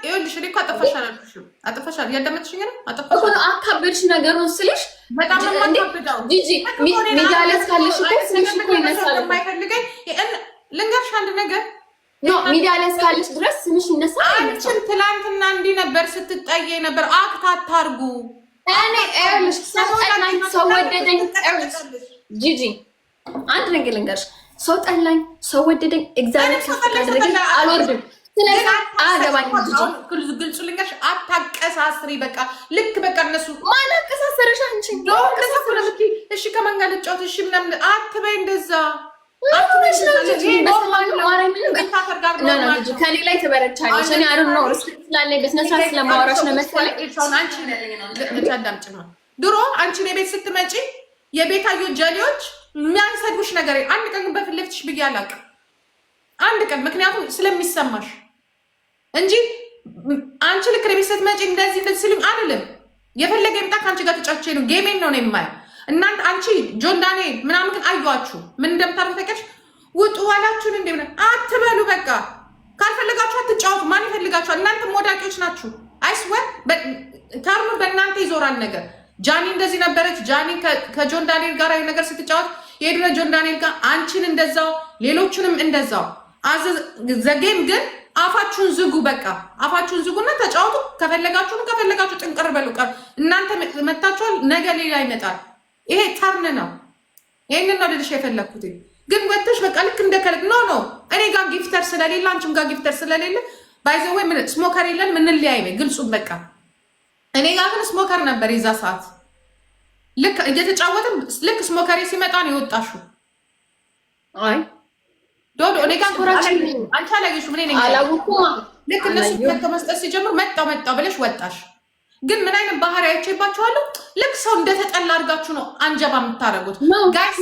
ይኸውልሽ እኔ እኮ አጠፋሻል አልኩሽም። አጠፋሻል እያዳመጥሽኝ ነው። አጠፋሻል እኮ አካበድሽ ነገሩን ስልሽ በጣም ነው የማካብደው። ጂጂ ሚዲያ ላይ እስካለሽ እኮ ስምሽ እኮ ይነሳል። የማይፈልገኝ ልንገርሽ አንድ ነገር ኖ ሚዲያ ላይ እስካለሽ ድረስ ስምሽ ይነሳል። አንቺን ትላንትና እንዲህ ነበር ስትጠየ ነበር። አክት አታርጉ። እኔ ኤርልሽ ሰው ወደደኝ ጂጂ አንድ ነገር ልንገርሽ፣ ሰው ጠላኝ ሰው ወደደኝ እግዚአብሔር ካደረገኝ አልወርድም። ስለዚህ አገባኝ ጂጂ ግልጹ ልንገርሽ፣ አታቀሳስሪ። በቃ ልክ በቃ እነሱ ማን አቀሳሰረሽ? አንቺ እሺ ከማን ጋር ልጫወት? እሺ ምናምን አትበይ እንደዛ ከኔ ላይ ትበረቻለሽ። እኔ አሁን ነው ስላለኝ በስነስርዓት ስለማወራሽ ነው መሰለኝ። ድሮ አንቺ እኔ ቤት ስትመጪ የቤታዮ ጀሌዎች የሚያንሰድቡሽ ነገር አንድ ቀን በፊት ለፊትሽ ብዬ አላውቅም። አንድ ቀን ምክንያቱም ስለሚሰማሽ እንጂ አንቺ ልክ ለቤት ስትመጪ እንደዚህ ሲሉኝ አልልም። የፈለገ ይምጣ ከአንቺ ጋር ተጫውቼ ነው ጌሜን ነው የማየው። እናንተ አንቺ ጆን ዳንኤል ምናምን ግን አዩዋችሁ ምን እንደምታደርጉ ታውቂያለሽ። ውጡ ዋላችሁን እንዴ ምን አትበሉ። በቃ ካልፈለጋችሁ አትጫወቱ። ማን ይፈልጋችኋል? እናንተም ወዳቂዎች ናችሁ። አይስወር ተርሙ በእናንተ ይዞራል ነገር። ጃኒ እንደዚህ ነበረች። ጃኒ ከጆን ዳንኤል ጋር ነገር ስትጫወት የሄዱነ ጆን ዳንኤል ጋር አንቺን እንደዛው ሌሎቹንም እንደዛው ዘጌም ግን አፋችሁን ዝጉ። በቃ አፋችሁን ዝጉና ተጫወቱ። ከፈለጋችሁ ጥንቅር በሉ። እናንተ መታችኋል፣ ነገ ሌላ ይመጣል። ይሄ ተርን ነው። ይሄንን ነው ልልሽ የፈለኩት። ግን ወጥተሽ በቃ ልክ እንደከለክ ኖ እኔ ጋር ጊፍተር ስለሌለ አንቺም ጋር ጊፍተር ስለሌለ ባይዘው ወይ ምን ስሞከር የለን ምን ሊያይ ነው ግልጹን። በቃ እኔ ጋር ግን ስሞከር ነበር የዛ ሰዓት። ልክ እየተጫወተም ልክ ስሞከሬ ሲመጣ ነው የወጣሽው። አይ ዶዶ እኔ ጋር ኮራችን አንቺ አላየሽው ምን ነኝ አላውኩም። ልክ እነሱ ከመስጠት ሲጀምር መጣው ብለሽ ወጣሽ። ግን ምን አይነት ባህሪ አይቼባችኋለሁ። ልክ ሰው እንደተጠላ አድርጋችሁ ነው አንጀባ የምታደርጉት። ጋይስ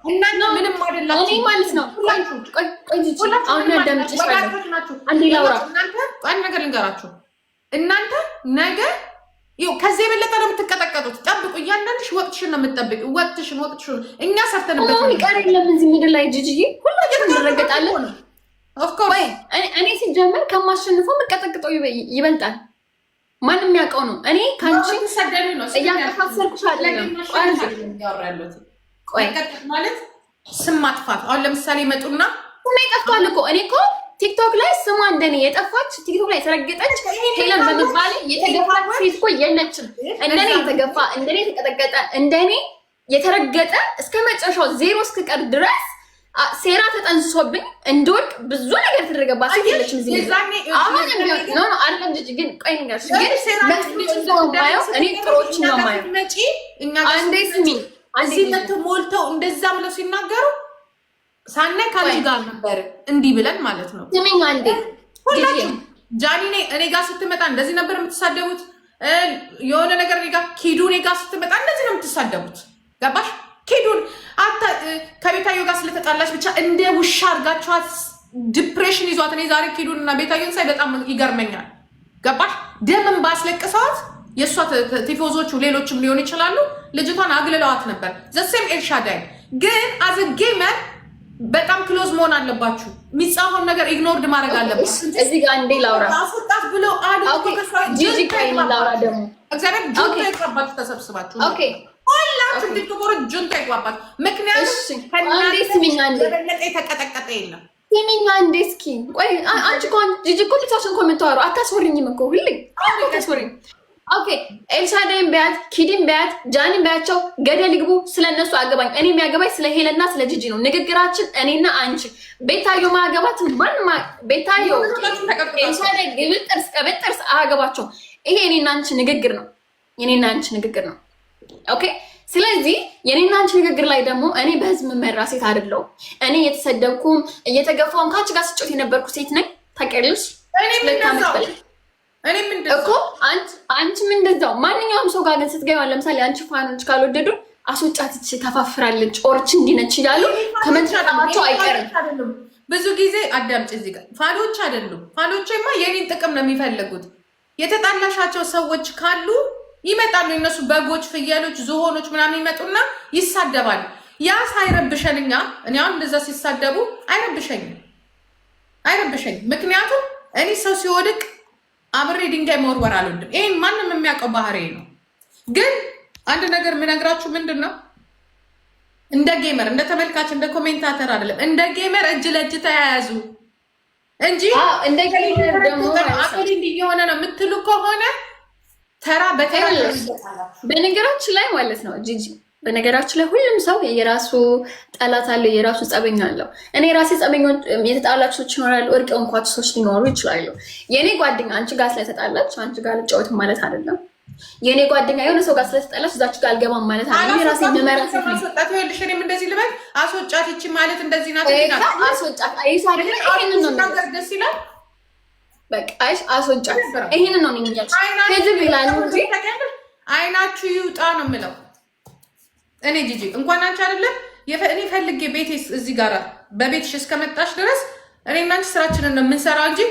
እናንተ ምንም አይደላችሁ። እኔ ማለት ነው ቆይ አሁን እንደምትችላችሁ አንዴ ላውራ። እናንተ አንድ ነገር ልንገራችሁ። እናንተ ነገ ከዚህ የበለጠ ነው የምትቀጠቀጡት። ጠብቁ። እያንዳንድሽ ወቅትሽን ነው የምትጠብቂው። ወቅትሽን እኛ ሰርተንበት ነው ይቀር የለም እዚህ ምድር ላይ ጂጂ ሁላችንም እንረገጣለን። ኦፍ ኮርስ እኔ ሲጀመር ከማሸንፈው መቀጠቅጠው ይበልጣል። ማንም ያውቀው ነው። እኔ ካንቺ ሰደሉ ነው እያከፋሰርኩሽ አይደለም። ቆይ ማለት ስም ማጥፋት። አሁን ለምሳሌ መጡና ስም ይጠፋል እኮ። እኔ እኮ ቲክቶክ ላይ ስሟ እንደኔ የጠፋች ቲክቶክ ላይ የተረገጠች ሄለን በመባል የተገፋች ሴት እኮ የለችም። እንደኔ የተገፋ እንደኔ የተቀጠቀጠ እንደኔ የተረገጠ እስከ መጨረሻው ዜሮ እስክቀር ድረስ ሴራ ተጠንስሶብኝ እንደወድቅ ብዙ ነገር ተደረገባት ሴት የለችም። እዚህ አሁን ነው አይደለም ልጅ ግን ቆይ ንገርሽ ግን እኔ ጥሮችን ነው የማየው። አንዴ ስሚ እዚህ መተው ሞልተው እንደዛ ብለው ሲናገሩ ሳናይ ካንቺ ጋር ነበር እንዲህ ብለን ማለት ነው። ስሚኝ አንዴ ሁላችሁ ጃኒ እኔ ጋር ስትመጣ እንደዚህ ነበር የምትሳደቡት። የሆነ ነገር እኔ ጋር ኪዱ እኔ ጋር ስትመጣ እንደዚህ ነው የምትሳደቡት። ገባሽ? ኪዱን ከቤታዮ ጋር ስለተጣላች ብቻ እንደ ውሻ አድርጋችኋት ዲፕሬሽን ይዟት። እኔ ዛሬ ኪዱን እና ቤታዮን ሳይ በጣም ይገርመኛል። ገባሽ? ደምን ባስለቅሰዋት የእሷ ቲፎዞቹ ሌሎችም ሊሆን ይችላሉ ልጅቷን አግልለዋት ነበር። ዘሴም ኤልሻዳይ ግን አዘ ጌመር በጣም ክሎዝ መሆን አለባችሁ። የሚጻፈውን ነገር ኢግኖርድ ማድረግ አለባችሁ። እዚህ ጋር እንዴ ላውራ አስወጣት ብሎ ጂጂ ቆይ ላውራ ደግሞ እግዚአብሔር ጁንታ ይቅረባችሁ ተሰብስባችሁ። ኦኬ ሁላችሁ ቲክቶክ ጁንታ ይቅረባችሁ። ምክንያቱም አንዴ ስሚኝ አንዴ በለጠ የተቀጠቀጠ የለም። ስሚኝ አንዴ እስኪ ቆይ አንቺ እኮ ጂጂ እኮ ብቻሽን እኮ የምታወራው አታስወሪኝም እኮ ሁሌ አታስወሪኝ። ኦኬ ኤልሻዳይን ቢያት ኪዲን ቢያት ጃኒን ቢያቸው ገደል ይግቡ። ስለነሱ አገባኝ። እኔ የሚያገባኝ ስለ ሄለና ስለ ጂጂ ነው። ንግግራችን እኔና አንቺ ቤታዮ ማገባት ማን ቤታዮ ኤልሻዳይ ግብጥርስ ቀበጥርስ አገባቸው። ይሄ እኔና አንቺ ንግግር ነው። የኔና አንቺ ንግግር ነው። ኦኬ ስለዚህ የኔና አንቺ ንግግር ላይ ደግሞ እኔ በህዝብ መራ ሴት አይደለሁም። እኔ እየተሰደብኩም እየተገፋውም ካንቺ ጋር ስጮት የነበርኩ ሴት ነኝ። ታውቂያለሽ እኮ አንቺም እንደዛው ማንኛውም ሰው ጋር ግን ስትገባ ለምሳሌ አንቺ ፋኖች ካልወደዱ አስወጫትች ተፋፍራለች ኦርች እንዲነች ይላሉ። ከመንጣታቸው አይቀርም። ብዙ ጊዜ አዳምጪ። እዚህ ጋር ፋኖች አይደሉም። ፋኖችማ የኔን ጥቅም ነው የሚፈልጉት። የተጣላሻቸው ሰዎች ካሉ ይመጣሉ። እነሱ በጎች፣ ፍየሎች፣ ዝሆኖች ምናምን ይመጡና ይሳደባሉ። ያ ሳይረብሸንኛ እኔ አሁን እንደዛ ሲሳደቡ አይረብሸኝም። ምክንያቱም እኔ ሰው ሲወድቅ አብሬ ድንጋይ መወርወር አልወድም። ይሄን ማንም የሚያውቀው ባህሪ ነው። ግን አንድ ነገር የምነግራችሁ ምንድን ነው፣ እንደ ጌመር እንደ ተመልካች እንደ ኮሜንታተር አይደለም፣ እንደ ጌመር እጅ ለእጅ ተያያዙ እንጂ እንደ ጌመር ደግሞ አከሊ እንዲሆነ ነው የምትሉ ከሆነ ተራ በተራ በነገራችን ላይ ማለት ነው ጂጂ፣ በነገራችን ላይ ሁሉም ሰው የራሱ ጠላት አለው፣ የራሱ ጸበኛ አለው። እኔ ራሴ ጸበኞች የተጣላችሁ ሰዎች ይኖራሉ፣ እርቅ እንኳን ሰዎች ሊኖሩ ይችላሉ። የኔ ጓደኛ አንቺ ጋር ስለተጣላች አንቺ ጋር ልጫወት ማለት አይደለም። የኔ ጓደኛ የሆነ ሰው ጋር ስለተጣላች እዛች ጋር አልገባም ማለት አይደለም። እኔ ራሴ መመራት ነው። አስወጣት ይኸውልሽ፣ እኔም እንደዚህ ልበል፣ አስወጫት ይቺ ማለት እንደዚህ ናት። አስወጫት አይሳር ይሄንን ነው ነገር ደስ ይላል። በቃ አስወጫት ይሄንን ነው የሚያልሽ። ከዚህ ይላል እንጂ አይናችሁ ይውጣ ነው የምለው እኔ ጂጂ። እንኳን አንቺ አይደለም እኔ ፈልጌ ቤቴ እዚህ ጋር በቤትሽ እስከመጣሽ ድረስ እኔ እና አንቺ ስራችንን ነው የምንሰራው እንጂ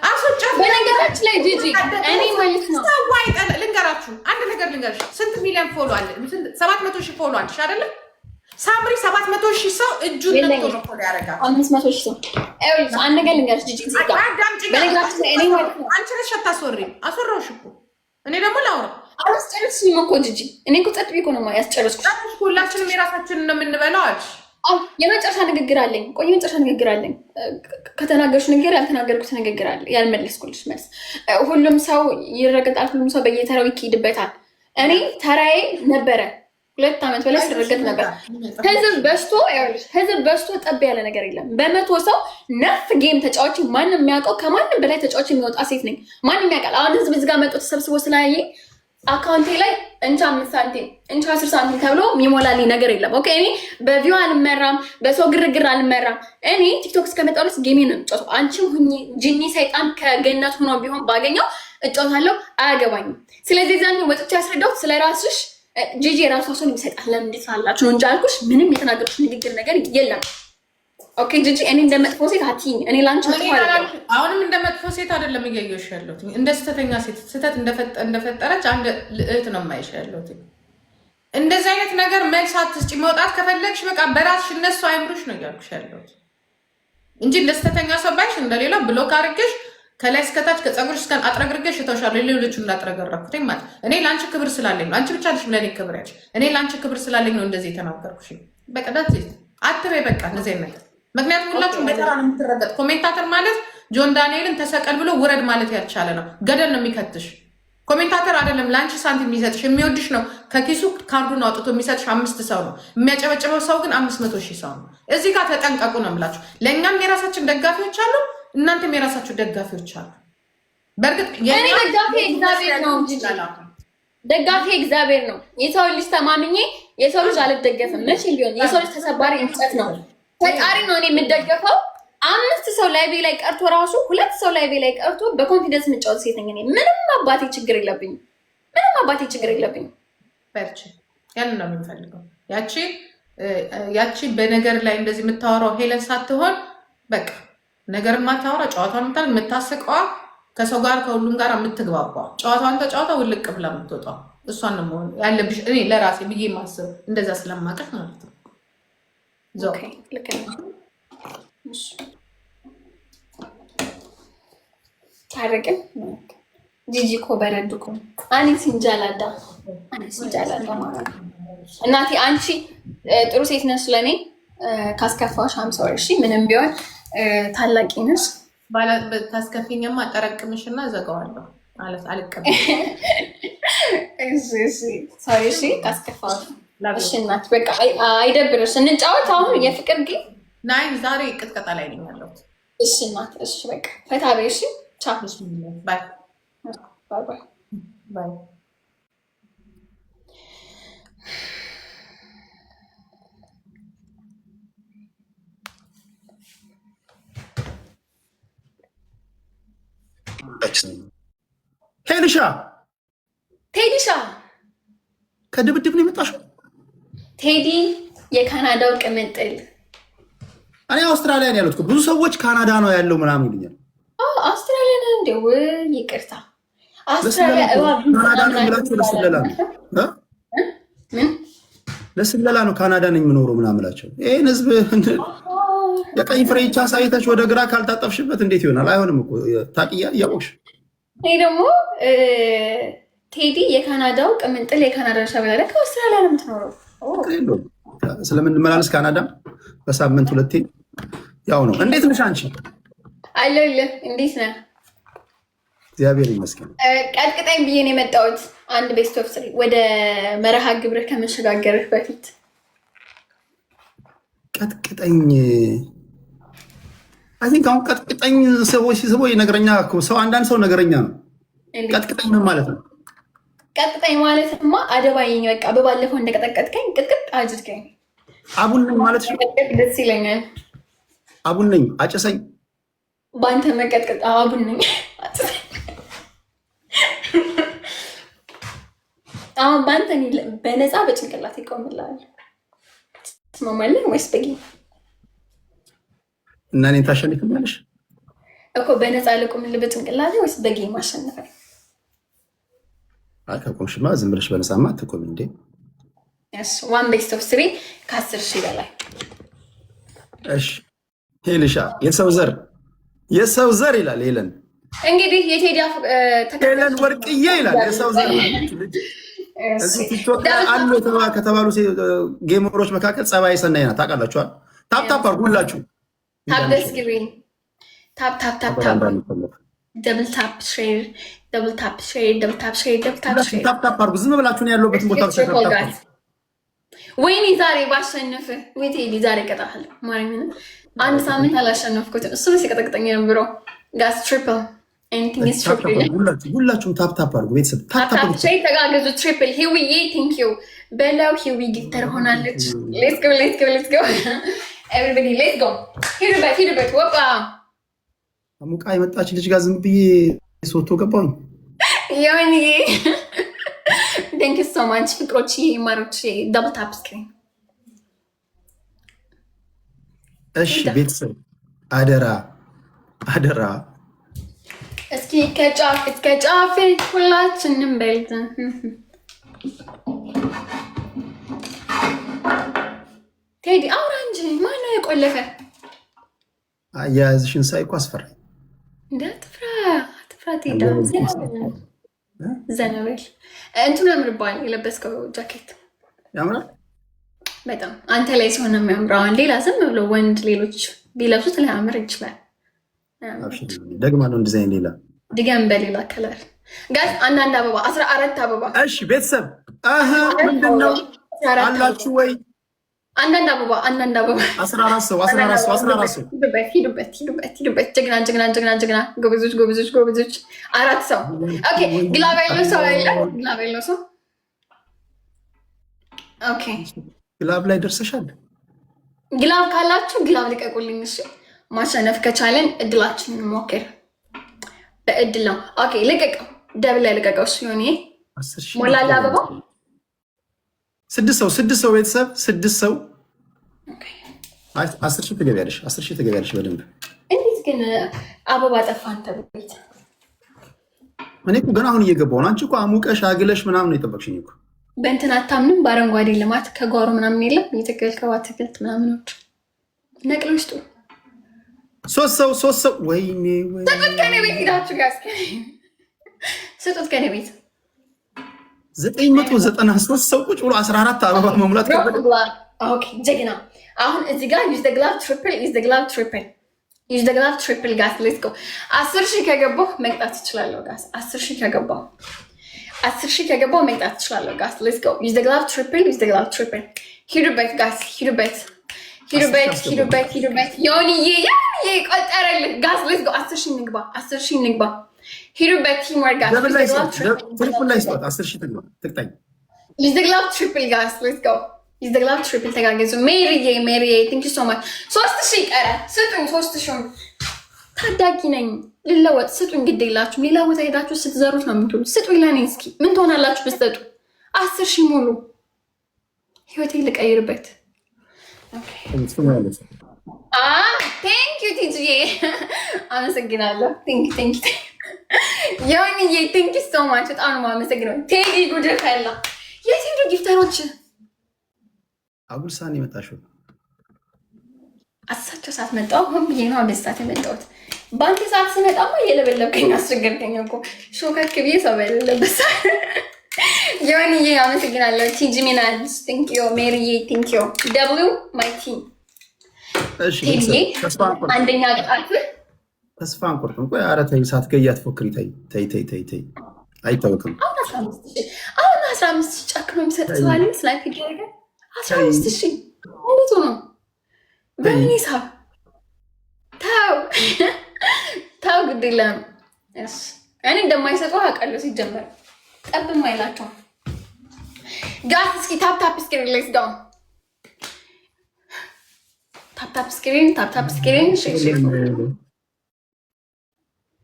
አስወጫት። በነገራችን ላይ ጂጂ እኔ ማለት ነው ሰዋይ ልንገራችሁ፣ አንድ ነገር ልንገርሽ። ስንት ሚሊዮን ፎሎ አለ? 700,000 ፎሎ አለሽ አይደለም? ሳምሪ 700,000 ሰው እጁን ነጥቶ ነው ፎሎ ያደርጋል። 500,000 ሰው አይውልሽ። አንድ ነገር ልንገርሽ ጂጂ፣ እዚህ ጋር በነገራችን ላይ እኔ ማለት ነው አንቺ ነሽ አታስወሪም። አስወራሁሽ እኮ እኔ ደግሞ ላውራ አላስጨርስሽም እኮ ጂጂ። እኔ እኮ ጸጥ ብዬ እኮ ነው ያስጨርስኩሽ። ሁላችንም የራሳችንን ነው የምንበላው አልሽ። የመጨረሻ ንግግር አለኝ። ቆይ የመጨረሻ ንግግር አለኝ። ከተናገርሽ ንግግር ያልተናገርኩት ንግግር አለ፣ ያልመለስኩልሽ መልስ። ሁሉም ሰው ይረገጣል፣ ሁሉም ሰው በየተራው ይሄድበታል። እኔ ተራዬ ነበረ 2 ዓመት በላይ ስረገጥ ነበር። ህዝብ በዝቶ ጠብ ያለ ነገር የለም። በመቶ ሰው ነፍ ጌም ተጫዋች ማንም የሚያውቀው ከማንም በላይ ተጫዋች የሚወጣ ሴት ነኝ። ማንም ያውቃል። አሁን ህዝብ እዚህ ጋር መጥቶ ተሰብስቦ ስላየ አካውንቴ ላይ እንቻ 5 ሳንቲም እንቻ 10 ሳንቲም ተብሎ የሚሞላልኝ ነገር የለም። ኦኬ እኔ በቪው አልመራም፣ በሰው ግርግር አልመራም። እኔ ቲክቶክ እስከመጣሁ ድረስ ጌሜ ነው የምጫወተው። አንቺም ሁኚ ጂኒ ሰይጣን ከገነት ሆኖ ቢሆን ባገኘው እጫወታለሁ፣ አያገባኝም። ስለዚህ ዛኔ ወጥቼ ያስረዳሁት ስለራስሽ ጂጂ የራሷ ሰው የሚሰጣት ለምን እንዴት አላችሁ ነው እንጂ አልኩሽ። ምንም የተናገርኩሽ ንግግር ነገር የለም። ኦኬ ጂጂ እኔ እንደ መጥፎ ሴት አትይኝ። እኔ ላንቺ አሁንም እንደ መጥፎ ሴት አይደለም እያየሁሽ ያለሁት፣ እንደ ስህተተኛ ሴት ስህተት እንደፈጠረች አንድ ልዕልት ነው የማይሽ ያለሁት። እንደዚህ አይነት ነገር መልስ አትስጪ። መውጣት ከፈለግሽ በቃ በራስሽ እነሱ አይምሩሽ ነው እያልኩሽ ያለሁት እንጂ እንደ ስህተተኛ ሰው ባይሽ እንደሌላ ብሎክ አድርገሽ ከላይ እስከታች ከፀጉርሽ እስከ አጥረግርገሽ እተውሻለሁ። ሌሎቹን እንዳጥረገረኩት ማለት እኔ ለአንቺ ክብር ስላለኝ ነው። አንቺ ብቻ ነሽ ለእኔ ክብር ያለሽ። እኔ ለአንቺ ክብር ስላለኝ ነው እንደዚህ የተናገርኩሽ። በቃ ዳት አትበይ በቃ እንደዚህ ነገር። ምክንያቱም ሁላችሁም በተራ ነው የምትረገጥ። ኮሜንታተር ማለት ጆን ዳንኤልን ተሰቀል ብሎ ውረድ ማለት ያልቻለ ነው። ገደል ነው የሚከትሽ። ኮሜንታተር አይደለም ለአንቺ ሳንቲም የሚሰጥሽ፣ የሚወድሽ ነው። ከኪሱ ካርዱን አውጥቶ የሚሰጥሽ 5 ሰው ነው። የሚያጨበጭበው ሰው ግን 500,000 ሰው ነው። እዚህ ጋር ተጠንቀቁ ነው የምላችሁ። ለእኛም የራሳችን ደጋፊዎች አሉ፣ እናንተም የራሳችሁ ደጋፊዎች አሉ። በእርግጥ እኔ ደጋፊ እግዚአብሔር ነው እንጂ ደጋፊ እግዚአብሔር ነው። የሰው ልጅ ተማምኜ የሰው ልጅ አልደገፍም። መቼ ቢሆን የሰው ልጅ ተሰባሪ እንጨት ነው። ፈጣሪ ነው እኔ የምደገፈው። 5 ሰው ላይቤ ላይ ቀርቶ ራሱ 2 ሰው ላይቤ ላይ ቀርቶ በኮንፊደንስ የምጫወት ሴት ነኝ እኔ። ምንም አባቴ ችግር የለብኝም። ምንም አባቴ ችግር የለብኝም። በርቺ። ያንን ነው የምንፈልገው። ያቺ በነገር ላይ እንደዚህ የምታወራው ሄለን ሳትሆን በቃ ነገር ማታወራ ጨዋታውን የምታስቀዋ ከሰው ጋር ከሁሉም ጋር የምትግባባ ጨዋታውን ተጫዋታ ውልቅ ብላ የምትወጣው እሷን ነው መሆን ያለብሽ። እኔ ለራሴ ብዬ ማስብ እንደዛ ስለማቀፍ ማለት ነው። ታረቅን ጂጂ እኮ በረድ እኮ አኔ ሲንጃላዳ ማለት እናቴ አንቺ ጥሩ ሴት ነሽ። ለእኔ ካስከፋሽ አምሳወር እሺ፣ ምንም ቢሆን ታላቂ ነሽ። ታስከፊኝማ አጠረቅምሽና ዘጋዋለሁ ማለት አልቀበል። እሺ ካስከፋሽ እሺ እናት በቃ አይደብርሽ፣ እንጫወት አሁን የፍቅር ጌም። ናይ ዛሬ ቅጥቀጣ ላይ ነኝ ያለሁት። እሺ እናት እሺ በቃ ፈታ በይ። እሺ ቻው ባይ ባይ ባይ ባይ። ሄልሻ ቴዲሻ ከድብድብ ነው የመጣሽው? ቴዲ የካናዳው ቅምጥል። እኔ አውስትራሊያ ነው ያሉት። ብዙ ሰዎች ካናዳ ነው ያለው ምናምን ይሉኛል። አውስትራሊያ ነው እንደው ይቅርታ፣ አውስትራሊያ ለስለላ ነው ካናዳ ነኝ የምኖረው ምናምን እላቸው። ይሄን ህዝብ የቀኝ ፍሬቻ ሳይተሽ ወደ ግራ ካልታጠፍሽበት እንዴት ይሆናል? አይሆንም እኮ ታቂያ እያወቅሽ ይሄ ደግሞ ቴዲ የካናዳው ቅምንጥል የካናዳ ሻበላ ከአውስትራሊያ ነው የምትኖረው። ስለምንመላለስ ካናዳ በሳምንት 2 ያው ነው። እንዴት ነሽ አንቺ? አለሁልህ። እንዴት ነህ? እግዚአብሔር ይመስገን። ቀጥቅጠኝ ብዬ ነው የመጣሁት። አንድ ቤስት ኦፍ 3 ወደ መርሃ ግብርህ ከመሸጋገርህ በፊት ቀጥቅጠኝ። አይ ቲንክ አሁን ቀጥቅጠኝ ሰዎች ሲሰበው ነገረኛ ሰው አንዳንድ ሰው ነገረኛ ነው። ቀጥቅጠኝ ምን ማለት ነው? ቀጥቅጠኝ ማለትማ አደባይኝ። በቃ በባለፈው እንደቀጠቀጥከኝ ቅጥቅጥ አድርገኝ። አቡን ነኝ ማለት ነው። ደስ ይለኛል። አቡን ነኝ አጨሰኝ። በአንተ መቀጥቀጥ አቡን ነኝ አጨሰኝ። አሁን በአንተ በነፃ በጭንቅላት ይቆምላል። ትስማማለህ ወይስ በጌ እና እኔን ታሸንፍኛለሽ እኮ? በነፃ ልቁምልህ በጭንቅላት ወይስ በጌ ማሸነፈ? ከቆምሽማ ዝም ብለሽ በነፃማ አትቆም እንዴ? ዋን ቤስት ኦፍ 3 ከ10,000 በላይ። እሺ ሄልሻ የሰው ዘር ይላል። ሄለን እንግዲህ የቴዲ ሄለን ወርቅዬ ይላል። የሰው ዘር እዚህ ቲክቶክ አሉ ከተባሉ ጌመሮች መካከል ጸባይ ሰናይ ናት። ታውቃላችኋል። ታፕታፕ አድርጉ ሁላችሁ። ታፕታፕ አድርጉ። ዝም ብላችሁ ነው ያለሁበትን ቦታ ወይኔ ዛሬ ባሸነፍ ወይ ቴዲ ዛሬ እቀጣለሁ። ማርያምን አንድ ሳምንት አላሸነፍኩትም። እሱ ነው ሲቀጠቅጠኝ የነበረው። ጋስ ትሪፕል ሁላችሁም ታፕታፕ አድርጉ። ቤተሰብ ተጋገዙ። ትሪፕል ሂውዬ ቴንክ ዩ በላው። ሂዊ ጊፍተር ሆናለች። ሌትስ ጎ ኤቨሪባዲ ሌትስ ጎ። ሂዱበት ወጣ ሙቃ የመጣች ልጅ ጋር ዝም ብዬ ሶቶ ገባሁኝ። ዮኒ ቴንክ ዩ ሶ ማች ፍቅሮች ማሮች። ዳብል ታፕ ስክሪን። እሺ ቤተሰብ አደራ እስኪ ከጫፍ እስከ ጫፍ ሁላችንም በልት። ቴዲ አውራ እንጂ ማነው የቆለፈ? አያያዝሽን ሳይ እኮ አስፈራኝ። አትፍራ ቴዲ። ዘና በል። እንትኑ ያምርብሃል የለበስከው ጃኬት ያምራል በጣም። አንተ ላይ ሲሆን ነው የሚያምረው። ሌላ ዝም ብሎ ወንድ ሌሎች ቢለብሱት ላያምር ይችላል። ደግማ ነው ዲዛይን ሌላ ድገም በሌላ ከለር ጋዝ አንዳንድ አበባ 14 አበባ። እሺ ቤተሰብ ምንድን ነው አላችሁ ወይ? አንዳንድ አበባ 14 ሰው ሂዱበት። ጀግና ጎበዞች 4 ሰው። ኦኬ ግላብ ያለው ሰው ኦኬ ግላብ ላይ ደርሰሻል። ግላብ ካላችሁ ግላብ ልቀቁልኝ። እሺ ማሸነፍ ከቻለን እድላችንን ሞክር። በእድል ነው። ኦኬ ልቀቀው። ደብል ላይ ልቀቀው። እሱ ይሁን። ሞላላ አበባ 6 ሰው ቤተሰብ 6 ሰው 10,000 ትገቢያለሽ። 10,000 ትገቢያለሽ በደንብ። እንዴት ግን አበባ ጠፋ አንተ ቤት? እኔ እኮ ገና አሁን እየገባሁ ነው። አንቺ እኮ አሙቀሽ አግለሽ ምናምን ነው የጠበቅሽኝ እኮ። በእንትን አታምንም? በአረንጓዴ ልማት ከጓሮ ምናምን የለም የተከልከው አትክልት ምናምኖች ነቅሎች ጡ 3 ሰው ወይኔ ስጡት ከኔ ቤት ሄዳችሁ ጋር ስጡት ከኔ ቤት 993 ሰው ቁጭ ብሎ 14 አበባ መሙላት ከበደ። ኦኬ ጀግና። አሁን እዚህ ጋር ዩዝ ዘ ግላቭ ትሪፕል ጋስ ሌትስ ጎ። 10,000 ከገባሁ መቅጣት እችላለሁ ጋስ። 10,000 ከገባሁ መቅጣት እችላለሁ ጋስ። ሌትስ ጎ ዩዝ ዘ ግላቭ ትሪፕል። ሂዱበት ጋስ ሂዱበት። ዮኒዬ ቆጠረልህ ጋስ። ሌትስ ጎ 10,000 እንግባ። ሂዱበት ቲምወርክ ጋስ። ትሪፕል ላይ ስጣት 10,000 ትግባ ትቅጣኝ። ዩዝ ዘ ግላቭ ትሪፕል ጋስ ሌትስ ጎ ዩዝ ዘ ግላቭ ትሪፕል። ተጋገዙ። ሜሪዬ ቴንክ ዩ ሶ ማች። 3,000 ቀረ። ስጡኝ 3,000። ታዳጊ ነኝ ልለወጥ። ስጡኝ ግድ የላችሁም። ሌላ ቦታ ሄዳችሁ ስትዘሩት ነው የምትውሉት። ስጡኝ ለእኔ እስኪ ምን ትሆናላችሁ ብትሰጡ? 10,000 ሙሉ ህይወቴ ልቀይርበት። ቴንክ ዩ ቲጂዬ አመሰግናለሁ። ቴንክ ዮኒዬ ቴንክ ዩ ሶ ማች። በጣም ነው የማመሰግነው። ቴዲ ጉድ ፈላ። የት ሄዱ ጊፍተሮች? አጉልሳን የመጣሽው አሳቸው ሰዓት መጣሁ። ሆን ብዬ ነው አዲስ ሰዓት የመጣሁት። በአንተ ሰዓት ስመጣማ እየለበለብከኝ አስቸገርከኝ እኮ ሾከክ ብዬ ሰው በሌለበት ሰዓት። ዮኒዬ አመሰግናለሁ። ቲጂ ሚናልስ ቴንኪዮ። ሜሪዬ ቴንኪዮ። ደብሊው ማይ ቲም አንደኛ ቅጣት ተስፋ አንቆርጥም። ቆይ ኧረ ተይ፣ ሳትገይ አትፎክሪ። ተይ፣ አይታወቅም። አሁን 15 ጨክኖ የሚሰጥ ሰው አለ። ስላይክ ይደረገ 15 እንዴት ነው? በምን ሂሳብ? ተው ግድ የለም። እኔ እንደማይሰጡ አውቃለሁ። ሲጀመር ጠብም አይላቸውም። ጋስ እስኪ ታፕ ስክሪን ሌትስ ዳውን ታፕ ስክሪን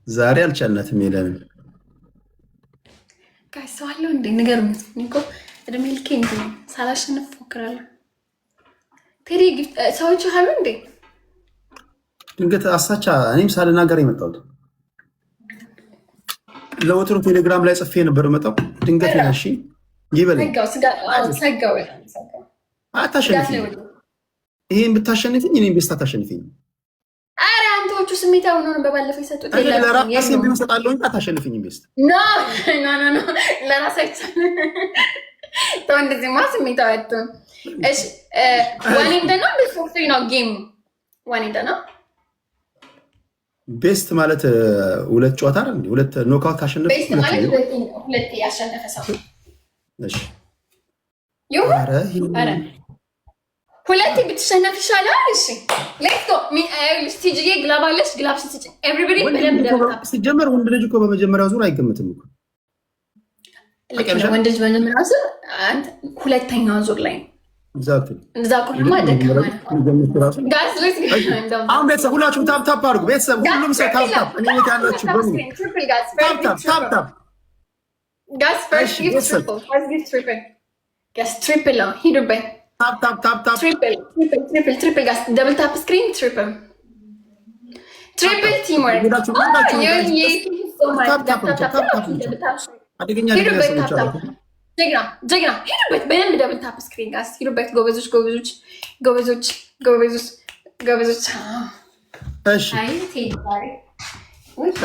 ዛሬ አልቻልናትም። የለንም ጋስ ሰው አለው እንዴ? ንገሩኝ እኮ እድሜ ልኬ እንዴ ሳላሸንፍ እፎክራለሁ። ቴዲ ሰዎች አሉ እንዴ? ድንገት አሳቻ እኔም ሳልናገር የመጣሁት ለወትሮ ቴሌግራም ላይ ጽፌ ነበር መጣው ድንገት ያሺ ይበለኝ አታሸንፊኝ። ይሄን ብታሸንፊኝ እኔም ቤስታ ታሸንፊኝ። አረ አንተዎቹ ስሜት አሁን ነው በባለፈው የሰጡት ለራሴ ቢመሰጣለሁ እንጂ አታሸንፊኝ ቤስት ኖ ለራሳችን ተው እንደዚህ ማ ስሜት አወጡን። እሺ ዋኔ እንደና በሶፍት ነው ጌም ዋኔ እንደና ቤስት ማለት ሁለት ጨዋታ አይደል እንዴ? ሁለት ኖካውት ካሸነፈ ቤስት ማለት ሁለት ያሸነፈ ሰው እሺ አረ ሁለት ብትሸነፍ ይሻላል። እሺ ሌትስ ጎ ቲጂዬ ግላባለሽ ግላብ ስትጭ ኤቭሪባዲ በደንብ ደምታ ሲጀመር ወንድ ልጅ እኮ በመጀመሪያው ዙር አይገምትም እኮ ወንድ ልጅ በመጀመሪያው ዙር አንተ ሁለተኛው ዙር ላይ እዛ ኮልማ ደከማ ጋስ ሌትስ ጎ አሁን ቤተሰብ ሁላችሁም ታፕ አድርጉ። ቤተሰብ ሁሉም ሰው ታፕ እኔ ቤት ያላችሁ በሙሉ ታፕ ጋስ ፈርስት ጊፍት ትሪፕል ጋስ ትሪፕል ነው ሂዱበት ታፕ ትሪፕል ጋስ ደብል ታፕ ስክሪን ትሪፕል ቲምወርክ አደገኛ ጀግና ሂዱበት በደንብ ደብል ታፕ ስክሪን ጋስ ሂዱበት። ጎበዞች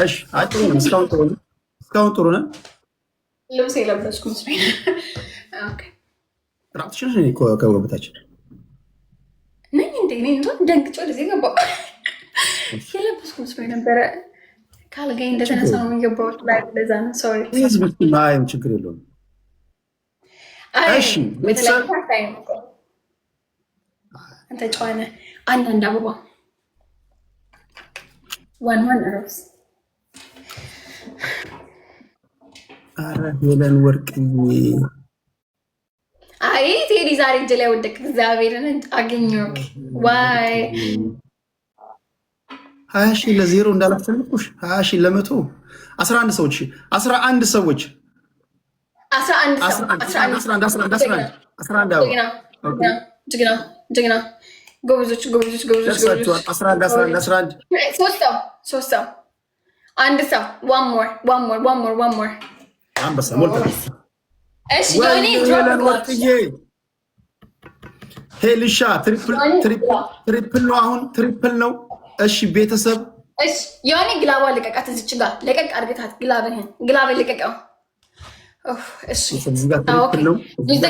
እሺ አጥሩ ነው። እስካሁን ጥሩ ነው። ልብስ የለበስኩት ኦኬ ራትሽን እኔ እኮ ከጎበታችን ነኝ እንዴ? እኔ እንጃ ደንግጬ ወደዚህ ገባሁ። የለበስኩት መስሎኝ ነበረ። ካልጋይ እንደተነሳ ነው የገባሁት ላይ ለዛ ነው። ሶሪ ማይም ችግር የለውም። እሺ ቤተሰብ አንተ ጨዋነ አንድ አበባ ዋን ሮዝ አረ ሄለን ወርቅዬ አይ ቴዲ ዛሬ እጅ ላይ ወደቅ። እግዚአብሔርን አገኘሁት። ዋይ 20,000 ለ0 እንዳላፈንኩሽ 20,000 ለ100 11 ሰዎች 11 ሰዎች 11 ጀግና ጎበዞች ሶስት ሰው አንድ ሰው one more አንበሳ ሞልታ እሺ ጆኒ ሄልሻ ትሪፕል ነው። አሁን ትሪፕል ነው። እሺ ቤተሰብ እሺ ዮኒ ግላባ ልቀቃት። እዚች ጋር ለቀቅ አድርገታት። ግላብን ልቀቀው። እሺ ትሪፕል ነው። ዩዝ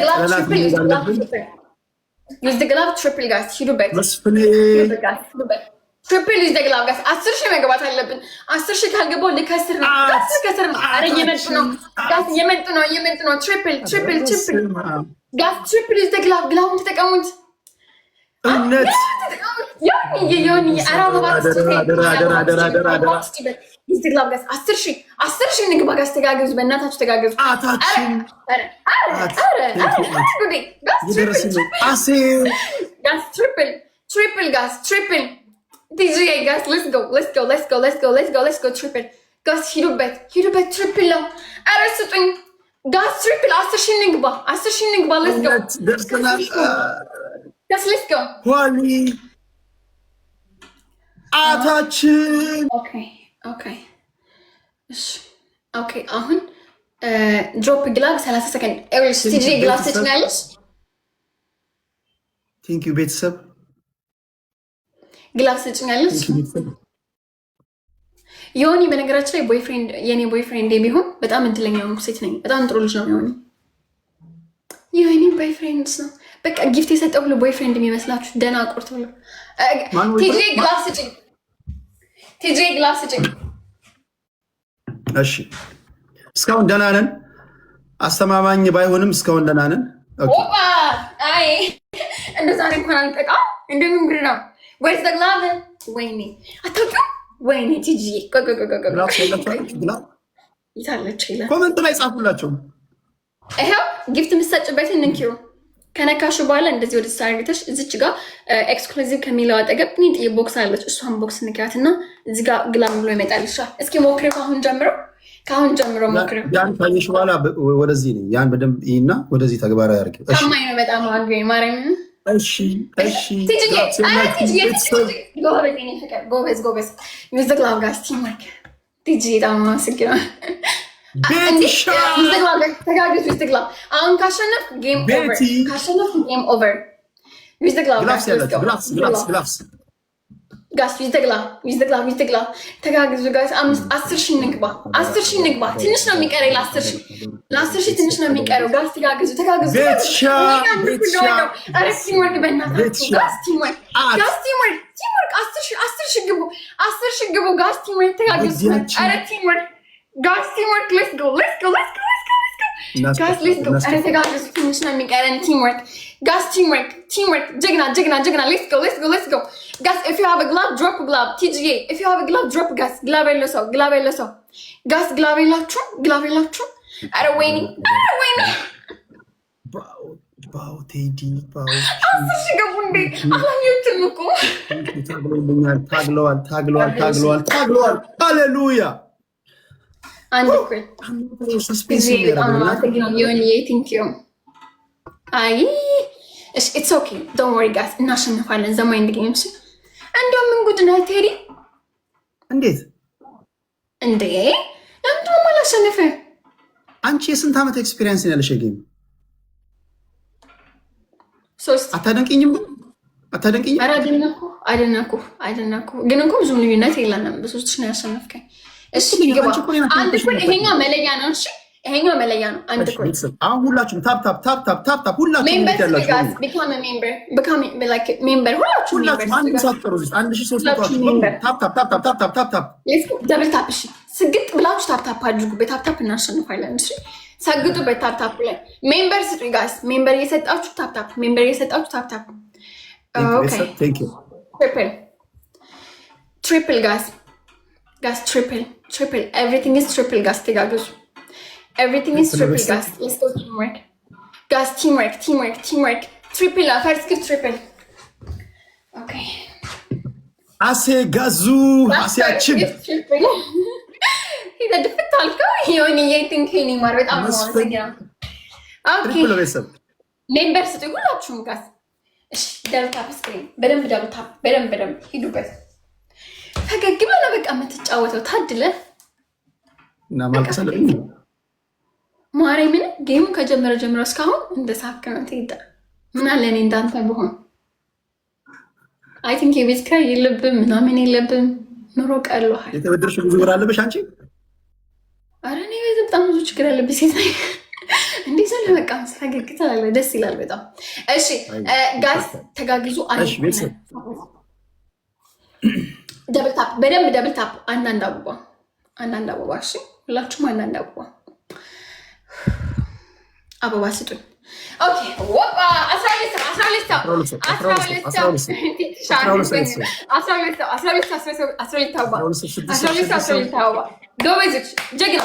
ዘ ግላብ ትሪፕል ጋስ ሂዱበት። ትሪፕል ዩዝ ዘ ግላብ ጋስ 10,000 መግባት አለብን። 10,000 ካልገባው ልከስር ነው። ከስር ነው። ኧረ እየመጡ ነው። ትሪፕል ጋስ ትሪፕል ዩዝ ዘ ግላብ ግላቡን ተጠቀሙት። እውነት ዮኒ ኢንስታግራም 10,000 ንግባ ጋስ ተጋገዙ። በእናታችሁ ተጋገዙ። ትሪፕል ጋስ ትሪፕል ዲጂዬ ጋስ ሌትስ ጎ ትሪፕል ጋስ ሂዱበት ትሪፕል ነው። ኧረ ስጡኝ ጋስ ትሪፕል 10,000 ንግባ 10,000 ንግባ። ሌትስ ጎ ሆሊ አታችን ኦኬ አሁን ድሮፕ ግላብ 30 ሰከንድ ኤቭሪስ ቲጂ ግላብ ትችላለሽ። ቴንክ ዩ ቤተሰብ ግላብ ስጭኛለች። ዮኒ በነገራችን ላይ ቦይፍሬንድ የኔ ቦይፍሬንድ ቢሆን በጣም እድለኛ ሴት ነኝ። በጣም ጥሩ ልጅ ነው ዮኒ ቦይፍሬንድ ነው። በቃ ጊፍት የሰጠው ሁሉ ቦይፍሬንድ የሚመስላችሁ ደና ቁርት ብሎ ቲጂ ግላብ ስጭኝ። እሺ እስካሁን ደህና ነን። አስተማማኝ ባይሆንም እስካሁን ደህና ነን። አይ እንደ ዛሬ እንኳን አልጠቃም። እንደምን ብር ነው ወይስ ተግላብ? ወይኔ አታውቂው? ወይኔ ቲጂ ይታለች ይላል። ኮመንት ላይ ጻፉላቸው። ይሄው ጊፍት የምትሰጭበትን ንኪው። ከነካሹ በኋላ እንደዚህ ወደ ሳርግተሽ እዚች ጋር ኤክስክሉዚቭ ከሚለው አጠገብ ኒጥ ቦክስ አለች። እሷን ቦክስ ንኪያት እና እዚህ ጋር ግላም ብሎ ይመጣልሻል። እስኪ ሞክሪው። ከአሁን ጀምሮ ሞክሪው። ያን ካየሽ በኋላ ወደዚህ ነው ያን በደንብ ይና ወደዚህ ተግባራዊ አድርጊ። ታማኝ ነው በጣም አግኝ ማርያም። እሺ ጎበዝ ዩዝ ዘ ግላቭ ጋይስ ቲም ወርክ ቲጂ በጣም አመሰግናለሁ። ተጋግዙ ዩዝ ዘ ግላቭ። አሁን ካሸነፍ ጌም ኦቨር። ዩዝ ዘ ግላቭ ጋይስ ዩዝ ዘ ግላቭ። ተጋግዙ ጋይስ። 10,000 ንግባ። 10,000 ንግባ። ትንሽ ነው የሚቀረኝ ለ10,000 ትንሽ ነው የሚቀረው። ጋይስ ተጋግዙ። ኧረ ቲምወርክ በእናታችሁ ጋይስ ቲምወርክ 10,000 ግቡ። 10,000 ግቡ ጋይስ ቲምወርክ ተጋግዙ። ኧረ ቲምወርክ ጋይስ ቲምወርክ ሌትስ ጎ ጋይስ ሌትስ ጎ። ኧረ ተጋግዙ ትንሽ ነው የሚቀረን። ቲምወርክ ጋይስ ቲምወርክ ጀግና ሌትስ ጎ ጋይስ። if you have a glove drop a glove TGA if you have a glove drop guys glove የለው ሰው ጋይስ ግላብ የላችሁ። ኧረ ወይኔ ባው ቴዲ ባው 10,000 ገቡ እንዴ? አላየሁትም እኮ ታግለዋል። ሃሌሉያ አንድ እኮ አይ ኢትስ ኦኬ ዶንት ወሪ ጋይስ እናሸንፋለን። ዘማኝ እንግዲህ እንጂ እንደው ምን ጉድ ነው ቴዲ? እንዴት እንዴ ለምንድን ነው የማላሸንፈው? አንቺ የስንት ዓመት ኤክስፒሪየንስ ነው ያለሽ? ጌም 3 አታደንቅኝም? ኧረ አደነኩ ግን እኮ ብዙ ልዩነት የለንም። በ3 ነው ያሸነፍከኝ። እሺ ግባ። አንድ እኮ ይሄኛው መለያ ነው። እሺ ይሄኛው መለያ ነው። አንድ እኮ አሁን ሁላችሁም ታፕ ሁላችሁም ያላችሁ become like member ሁላችሁም አንድ ሳትቀሩ 1300 ታፕ ደብል ታፕ። እሺ ስግጥ ብላችሁ ታፕ አድርጉ። በታፕ እናሸንፋለን። እሺ ሰግጡ በታፕ ላይ ሜምበር ስጡ ጋይስ። ሜምበር እየሰጣችሁ ታፕ ኦኬ ትሪፕል ጋይስ ትሪፕል everything is triple guys. ተጋግዙ everything is triple guys. Let's go teamwork guys. Teamwork triple first give triple. Okay አሴ ጋዙ አሴያችን ሄዳ ድፍት አልከው ዮኒ የቲንክ ሄኒ ማር በጣም ነው አመሰግናለሁ። ኦኬ ሜምበር ስጡ ሁላችሁም ጋይስ። እሺ ደብል ታፕ ስክሪን በደንብ ሂዱበት። ፈገግ ብለህ በቃ የምትጫወተው ታድለ እና ማልከሰለኝ ማርያምን ጌሙ ከጀመረ እስካሁን እንደሳከ ነው ትይዳ። ምን አለ እኔ እንዳንተ ብሆን። አይ ቲንክ የቤት ኪራይ የለብም ምናምን የለብም። ኑሮ ቀሏል። የተበደርሽ ብዙ ብር አለብሽ አንቺ? ኧረ እኔ በጣም ብዙ ችግር አለብኝ። ሴት ነኝ እንዴ ዘለ በቃ ፈገግ ትላለህ። ደስ ይላል በጣም። እሺ ጋይስ ተጋግዙ። ደብል ታፕ በደንብ ደብል ታፕ። አንዳንድ አበባ እሺ ሁላችሁም አንዳንድ አበባ ስጡኝ። ኦኬ ወባ 12 ጎበዝ ጀግና።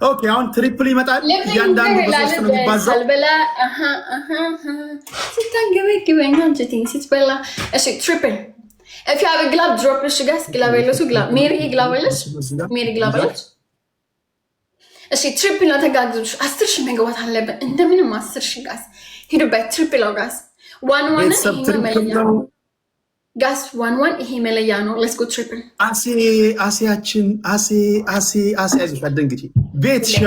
ኦኬ አሁን ትሪፕል ይመጣል። እያንዳንዱ በሶስት ነው የሚባዛው። ስታንገበግበኝ አንቺ ስትበላ። እሺ ትሪፕል if you have a glove drop እሺ ጋይስ ግላብ ያለሱ ግላብ ሜሪ ግላብ ያለሽ እሺ ትሪፕል ነው። ተጋግዙ 10,000 መግባት አለብን እንደምንም 10,000 ጋይስ ሂዱበት። ትሪፕል ነው ጋይስ 1-1 ይሄ መለያ ጋይስ 1-1 ይሄ መለያ ነው። ሌትስ ጎ ትሪፕል። አሴያችን አይዞሽ አትደንግጪ። ቤትሻ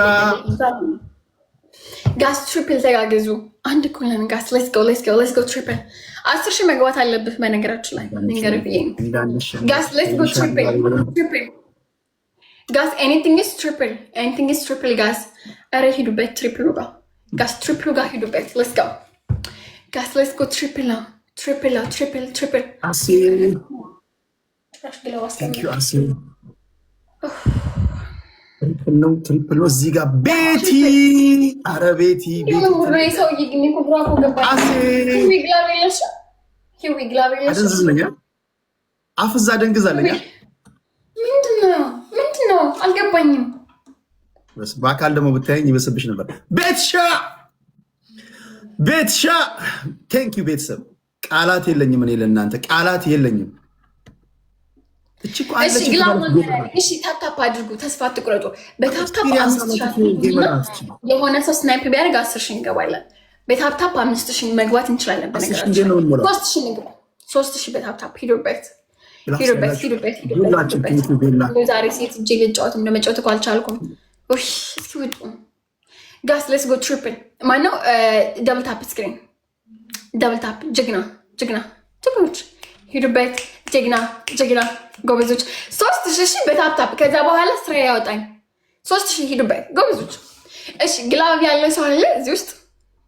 ጋስ ትሪፕል ተጋገዙ። አንድ እኮ ነን ጋስ። ሌትስ ጎ ትሪፕል 10 ሺህ መግባት አለብህ። በነገራችን ላይ ንገርህ ብዬ ነው ጋስ። ሌትስ ጎ ትሪፕል ጋስ። ኤኒቲንግ ኢዝ ትሪፕል ጋስ። ኧረ ሂዱበት ትሪፕሉ ጋር ጋስ፣ ትሪፕሉ ጋር ሂዱበት። ሌትስ ጎ ጋስ፣ ሌትስ ጎ ትሪፕል ነው። ትሪፕል ትሪፕል ነው። እዚህ ጋር ቤቲ፣ ኧረ ቤቲ አደንዝዝለኛ፣ አፍዛ ደንግዛለኛ። ምንድን ነው አልገባኝም። በአካል ደግሞ ብታየኝ ይበስብሽ ነበር። ቤትሻ ቴንክ ዩ ቤተሰብ። ቃላት የለኝም እኔ ለእናንተ ቃላት የለኝም። እሺ ታፕታፕ አድርጉ፣ ተስፋ አትቁረጡ። በታፕታፕ የሆነ ሰው ስናይፕ ቢያደርግ 10 ሺህ እንገባለን። በታፕታፕ 5 ሺህ መግባት እንችላለን። በነገራችን 3 ሺህ እንግባ። 3 ሺህ በታፕታፕ ሂዱበት። ዛሬ ሴት እጄ ልጫወት እንደመጫወት እኮ አልቻልኩም። እስኪ ውጡ ጋስ። ሌትስ ጎ ትሪፕል። ማነው ደብል ታፕ ስክሪን፣ ደብል ታፕ። ጀግኖች ሂዱበት። ጀግና ጎበዞች። 3000 በታፕታፕ ከዛ በኋላ ስራ ያወጣኝ። 3000 ሂዱበት ጎበዞች። እሺ ግላብ ያለ ሰው አለ እዚህ ውስጥ?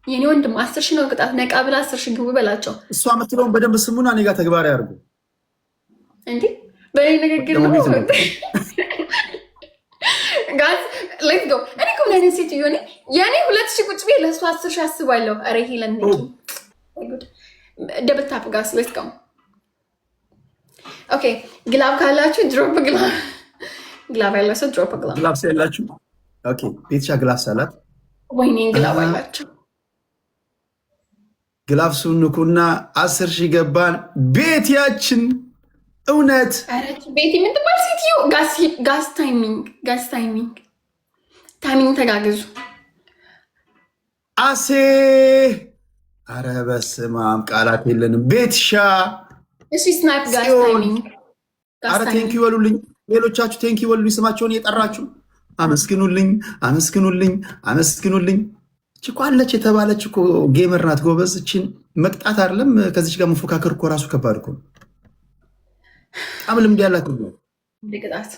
የኔ ወንድም 10 ሺህ ነው ቅጣት። ነቃ ብላ 10 ሺህ ግቡ በላቸው። እሷ የምትለውን በደንብ ስሙና እኔ ጋር ተግባራዊ አድርጉ። እንዴ በኔ ንግግር ነው ጋዝ። ሌትስ ጎ። እኔ እኮ ምን አይነት ሴትዮ ነኝ? የኔ 2000 ቁጭ ብዬ ለእሷ 10 ሺህ አስባለሁ። ኧረ ይሄ ለነቂ ደብል ታፕ ጋዝ። ሌትስ ጎ። ኦኬ ግላብ ካላችሁ ድሮፕ ግላብ ያለው ሰው ድሮፕ ግላብ ያላችሁ። ኦኬ ቤትሻ ግላብ ሳላት ወይኔ ግላብ አላችሁ። ግላብ ሱንኩና 10 ሺህ ገባን። ቤትያችን እውነት ቤት የምትባል ሴትዮ ጋዝ ታይሚንግ ተጋግዙ። አሴ አረ በስመ አብ ቃላት የለንም። ቤትሻ እሺ ስናይፕ ጋዝ ታይሚንግ። አረ ቴንኪ በሉልኝ። ሌሎቻችሁ ቴንኪ በሉልኝ። ስማቸውን እየጠራችሁ አመስግኑልኝ። እኮ አለች የተባለች እኮ ጌመር ናት ጎበዝ። እችን መቅጣት አይደለም ከዚች ጋር መፎካከር እኮ ራሱ ከባድ እኮ። በጣም ልምድ ያላት ነው። እንደ ቅጣት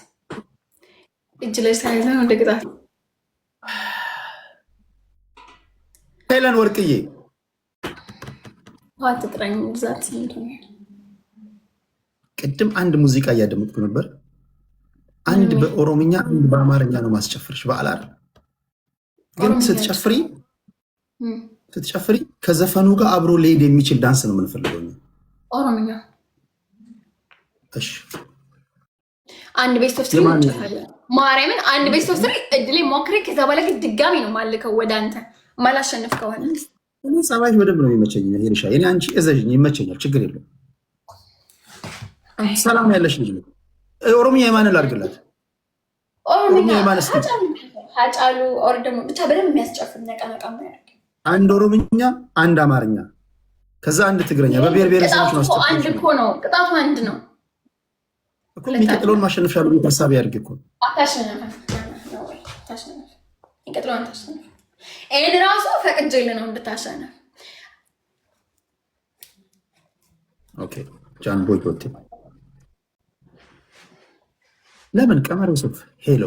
እጅ ላይ ሳይዘ ነው። እንደ ቅጣት ሄለን ወርቅዬ ጥራኝ ብዛት ቅድም አንድ ሙዚቃ እያደመጥኩ ነበር። አንድ በኦሮምኛ አንድ በአማርኛ ነው ማስጨፍርሽ። በዓል አይደል ግን ስትጨፍሪ ከዘፈኑ ጋር አብሮ ሊሄድ የሚችል ዳንስ ነው የምንፈልገው ኦሮምኛ። እሺ አንድ ቤስት ኦፍ 3 እንጨፋለን። ማርያምን አንድ ቤስት ኦፍ 3 እድሌ ሞክሬ ከዛ በኋላ ግን ድጋሚ ነው ማልከው ወደ አንተ ማላሸንፍ ከሆነ እኔ ጸባይሽ በደንብ ነው የሚመቸኝ። ሄርሻ እኔ አንቺ እዘዥኝ ይመቸኛል፣ ችግር የለውም። ሰላም ያለሽ ልጅ ነው። ኦሮምኛ የማን ላድርግላት? ኦሮምኛ የማን ሀጫሉ ኦር ደግሞ ብቻ በደንብ የሚያስጨፍር ነቃነቃ ያደርግ። አንድ ኦሮምኛ፣ አንድ አማርኛ፣ ከዛ አንድ ትግረኛ። በብሔር ብሔረሰቦች ነው አንድ እኮ ነው ቅጣቱ፣ አንድ ነው እኮ። የሚቀጥለውን ማሸነፍሻለሁ ታሳቢ ያድርግ እኮ። ይህን ራሱ ፈቅጄልህ ነው እንድታሸነፍ። ኦኬ ጃን ቦይ ቦቴ ለምን ቀመር ሱፍ ሄሎ